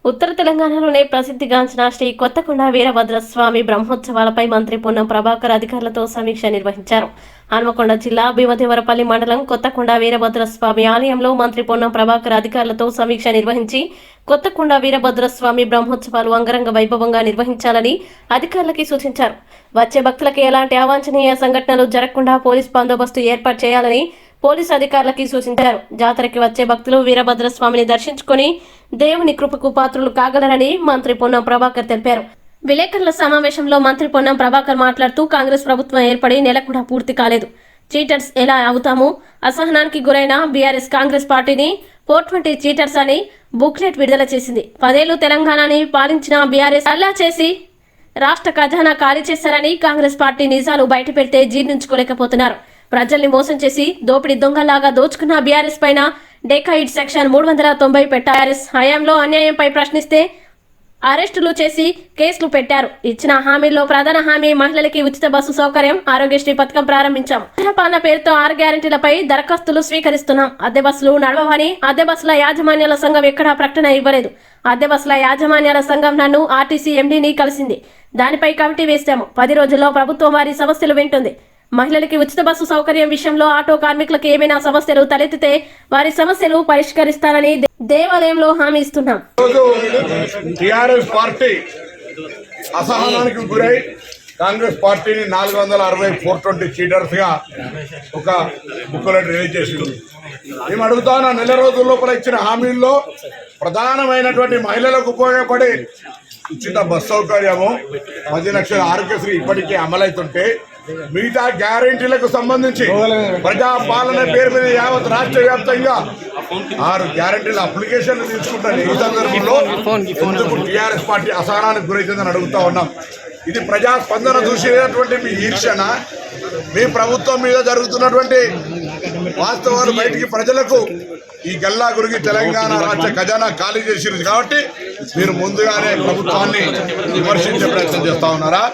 ఉత్తర తెలంగాణలోనే ప్రసిద్ధిగాంచిన శ్రీ కొత్తకొండ వీరభద్రస్వామి బ్రహ్మోత్సవాలపై మంత్రి పొన్నం ప్రభాకర్ అధికారులతో సమీక్ష నిర్వహించారు. హన్మకొండ జిల్లా భీమదేవరపల్లి మండలం కొత్తకొండ వీరభద్రస్వామి ఆలయంలో మంత్రి పొన్నం ప్రభాకర్ అధికారులతో సమీక్ష నిర్వహించి కొత్తకొండ వీరభద్రస్వామి బ్రహ్మోత్సవాలు అంగరంగ వైభవంగా నిర్వహించాలని అధికారులకి సూచించారు. వచ్చే భక్తులకి ఎలాంటి అవాంఛనీయ సంఘటనలు జరగకుండా పోలీస్ బందోబస్తు ఏర్పాటు చేయాలని పోలీసు అధికారులకి సూచించారు. జాతరకి వచ్చే భక్తులు వీరభద్రస్వామిని దర్శించుకుని దేవుని కృపకు పాత్రులు కాగలరని మంత్రి పొన్నం ప్రభాకర్ తెలిపారు. విలేకరుల సమావేశంలో మంత్రి పొన్నం ప్రభాకర్ మాట్లాడుతూ కాంగ్రెస్ ప్రభుత్వం ఏర్పడి నెల కూడా పూర్తి కాలేదు. చీటర్స్ ఎలా అవుతాము? అసహనానికి గురైన బీఆర్ఎస్ కాంగ్రెస్ పార్టీని 420 చీటర్స్ అని బుక్లెట్ విడుదల చేసింది. 10 ఏళ్లు తెలంగాణని పాలించిన బీఆర్ఎస్ అల్లా చేసి రాష్ట్ర ఖజానా ఖాళీ చేశారని కాంగ్రెస్ పార్టీ నిజాలు బయటపెడితే జీర్ణించుకోలేకపోతున్నారు. ప్రజల్ని మోసం చేసి దోపిడీ దొంగలాగా దోచుకున్న బీఆర్ఎస్ పైన డెకాయిడ్ సెక్షన్ 390 పెట్టారు. బీఆర్ఎస్ హయాంలో అన్యాయంపై ప్రశ్నిస్తే అరెస్టులు చేసి కేసులు పెట్టారు. ఇచ్చిన హామీల్లో ప్రధాన హామీ మహిళలకి ఉచిత బస్సు సౌకర్యం, ఆరోగ్యశ్రీ పథకం ప్రారంభించాం. పాలన పేరుతో 6 గ్యారెంటీలపై దరఖాస్తులు స్వీకరిస్తున్నాం. అద్దె బస్సులు నడవని అద్దె బస్సుల యాజమాన్యాల సంఘం ఎక్కడా ప్రకటన ఇవ్వలేదు. అద్దె బస్సుల యాజమాన్యాల సంఘం నన్ను ఆర్టీసీ ఎండీని కలిసింది. దానిపై కమిటీ వేశాము. 10 రోజుల్లో ప్రభుత్వం వారి సమస్యలు వింటుంది. మహిళలకి ఉచిత బస్సు సౌకర్యం విషయంలో ఆటో కార్మికులకు ఏమైనా సమస్యలు తలెత్తితే వారి సమస్యలు పరిష్కరిస్తానని దేవాలయంలో హామీ ఇస్తున్నాం. టిఆర్ఎస్ పార్టీ అసహనానికి గురై కాంగ్రెస్ పార్టీని 460 420 చీటర్స్ గా ఒక బుక్లెట్ రిలీజ్ చేసింది. మేము అడుగుతాను, నెల రోజుల లోపల ఇచ్చిన హామీల్లో ప్రధానమైనటువంటి మహిళలకు ఉపయోగపడే ఉచిత బస్ సౌకర్యము, 10 లక్షల ఆరోగ్యశ్రీ ఇప్పటికే అమలవుతుంటే మిగతా గ్యారెంటీలకు సంబంధించి ప్రజాపాలన పేరు మీద యావత్ రాష్ట్ర వ్యాప్తంగా 6 గ్యారెంటీల అప్లికేషన్లు తీసుకుంటారు. ఈ సందర్భంలో ఎందుకు టీఆర్ఎస్ పార్టీ అసహనానికి గురైతుందని అడుగుతా ఉన్నాం. ఇది ప్రజాస్పందన చూసేటటువంటి మీ ఈర్షణ, మీ ప్రభుత్వం మీద జరుగుతున్నటువంటి వాస్తవాలు బయటికి ప్రజలకు ఈ గల్లా గురికి తెలంగాణ రాష్ట్ర ఖజానా ఖాళీ చేసింది కాబట్టి మీరు ముందుగానే ప్రభుత్వాన్ని విమర్శించే ప్రయత్నం చేస్తా ఉన్నారా?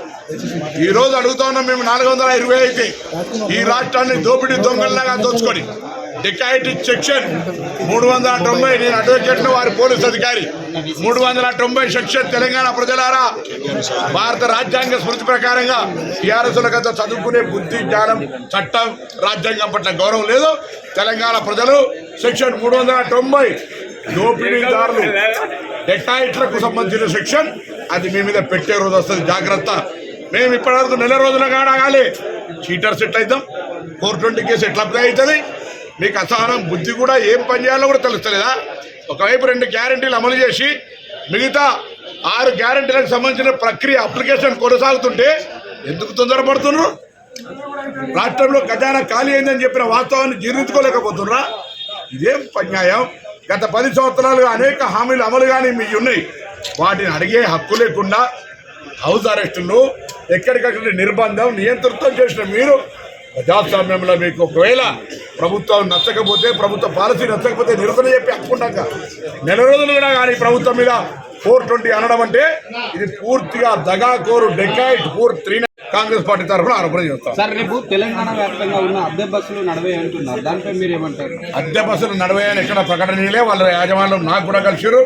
ఈ రోజు అడుగుతా ఉన్నాం, మేము 420 అయితే ఈ రాష్ట్రాన్ని దోపిడీ దొంగల్లాగా దోచుకొని డెకాయిటిక్ సెక్షన్ 390, నేను అడ్వకేట్ వారి పోలీస్ అధికారి, 390 సెక్షన్ తెలంగాణ ప్రజలారా, భారత రాజ్యాంగ స్మృతి ప్రకారంగా టీఆర్ఎస్ల కదా చదువుకునే బుద్ధి, జ్ఞానం, చట్టం, రాజ్యాంగం పట్ల గౌరవం లేదు. తెలంగాణ ప్రజలు సెక్షన్ 390 దోపిడీదారులు డెకాయిట్లకు సంబంధించిన సెక్షన్, అది మీ మీద పెట్టే రోజు వస్తుంది, జాగ్రత్త. మేము ఇప్పటివరకు నెల రోజుల కాడాగాలి చీటర్స్ ఎట్లా అవుతాం, 420 కేసు ఎట్లా అప్లై అవుతుంది? మీకు అసహనం బుద్ధి కూడా ఏం పని చేయాలో కూడా తెలుస్తలేదా? ఒకవైపు 2 గ్యారెంటీలు అమలు చేసి మిగతా 6 గ్యారెంటీలకు సంబంధించిన ప్రక్రియ అప్లికేషన్ కొనసాగుతుంటే ఎందుకు తొందరపడుతున్నారు? రాష్ట్రంలో ఖజానా ఖాళీ అయిందని చెప్పిన వాస్తవాన్ని జీర్ణించుకోలేకపోతున్నారా? ఇదేం అన్యాయం. గత 10 సంవత్సరాలుగా అనేక హామీలు అమలు కానీ మీ ఉన్నాయి, వాటిని అడిగే హక్కు లేకుండా హౌస్ అరెస్టులు, ఎక్కడికక్కడ నిర్బంధం, నియంతృత్వం చేసిన మీరు ప్రజాస్వామ్యంలో మీకు ఒకవేళ ప్రభుత్వం నచ్చకపోతే, ప్రభుత్వ పాలసీ నచ్చకపోతే నిరసన చెప్పి హక్కుంటాక నెల రోజులు కూడా కానీ ప్రభుత్వం మీద 420 అనడం అంటే ఇది పూర్తిగా దగాకోరు, డెకాయిట్, 439 కాంగ్రెస్ పార్టీ తరఫున ఆరోపణ చేస్తాం. సార్, రేపు తెలంగాణ వ్యాప్తంగా ఉన్న అద్దె బస్సులు నడవే అంటున్నారు, దానిపై మీరు ఏమంటారు? అద్దె బస్సులు నడవే అని ఎక్కడ ప్రకటనలే, వాళ్ళ యాజమాన్యం నాకు కూడా కలిసారు,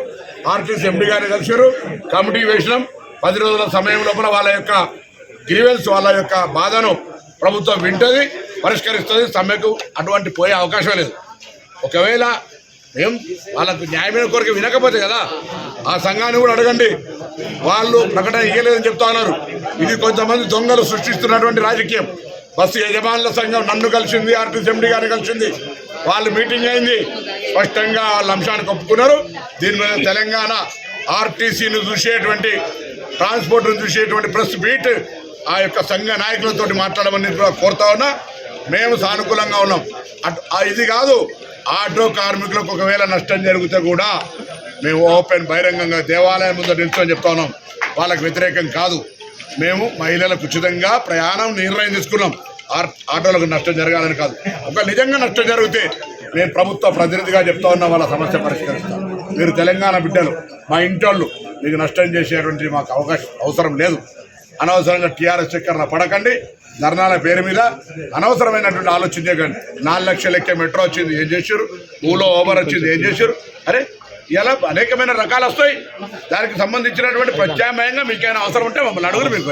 ఆర్టీసీ ఎండీ గారిని కలిసారు, కమిటీ వేసినాం. 10 రోజుల సమయం లోపల వాళ్ళ యొక్క గ్రీవెన్స్, వాళ్ళ యొక్క బాధను ప్రభుత్వం వింటుంది, పరిష్కరిస్తుంది. సమ్మెకు అటువంటి పోయే అవకాశం లేదు. ఒకవేళ మేము వాళ్ళకు న్యాయమైన కోరిక వినకపోతే కదా, ఆ సంఘాన్ని కూడా అడగండి. వాళ్ళు ప్రకటన ఇవ్వలేదని చెప్తా ఉన్నారు. ఇది కొంతమంది దొంగలు సృష్టిస్తున్నటువంటి రాజకీయం. బస్సు యజమానుల సంఘం నన్ను కలిసింది, ఆర్టీసీ ఎండీ గారిని కలిసింది, వాళ్ళు మీటింగ్ అయింది, స్పష్టంగా వాళ్ళ అంశానికి ఒప్పుకున్నారు. దీని మీద తెలంగాణ ఆర్టీసీని చూసేటువంటి, ట్రాన్స్పోర్ట్ను చూసేటువంటి ప్రెస్ మీట్ ఆ యొక్క సంఘ నాయకులతో మాట్లాడమని కోరుతా ఉన్నా. మేము సానుకూలంగా ఉన్నాం. ఇది కాదు, ఆటో కార్మికులకు ఒకవేళ నష్టం జరిగితే కూడా మేము ఓపెన్ బహిరంగంగా దేవాలయం ముందు నిల్చొని చెప్తా ఉన్నాం. వాళ్ళకు వ్యతిరేకం కాదు. మేము మహిళలకు ఉచితంగా ప్రయాణం నిర్ణయం తీసుకున్నాం. ఆటోలకు నష్టం జరగాలని కాదు. ఒక నిజంగా నష్టం జరిగితే నేను ప్రభుత్వ ప్రతినిధిగా చెప్తా ఉన్నా, వాళ్ళ సమస్య పరిష్కరిస్తాం. మీరు తెలంగాణ బిడ్డలు, మా ఇంటోళ్ళు, మీకు నష్టం చేసేటువంటి మాకు అవసరం లేదు. అనవసరంగా టీఆర్ఎస్ చక్కర్న పడకండి. ధర్నాల పేరు మీద అనవసరమైనటువంటి ఆలోచన చేయకండి. 4 లక్షల లెక్క మెట్రో వచ్చింది, ఏం చేశారు? ఊలో ఓబర్ వచ్చింది, ఏం చేశారు? అరే ఇలా అనేకమైన రకాలు వస్తాయి. దానికి సంబంధించినటువంటి ప్రత్యామ్నాయంగా మీకైనా అవసరం ఉంటే మమ్మల్ని అడుగురు, మీకు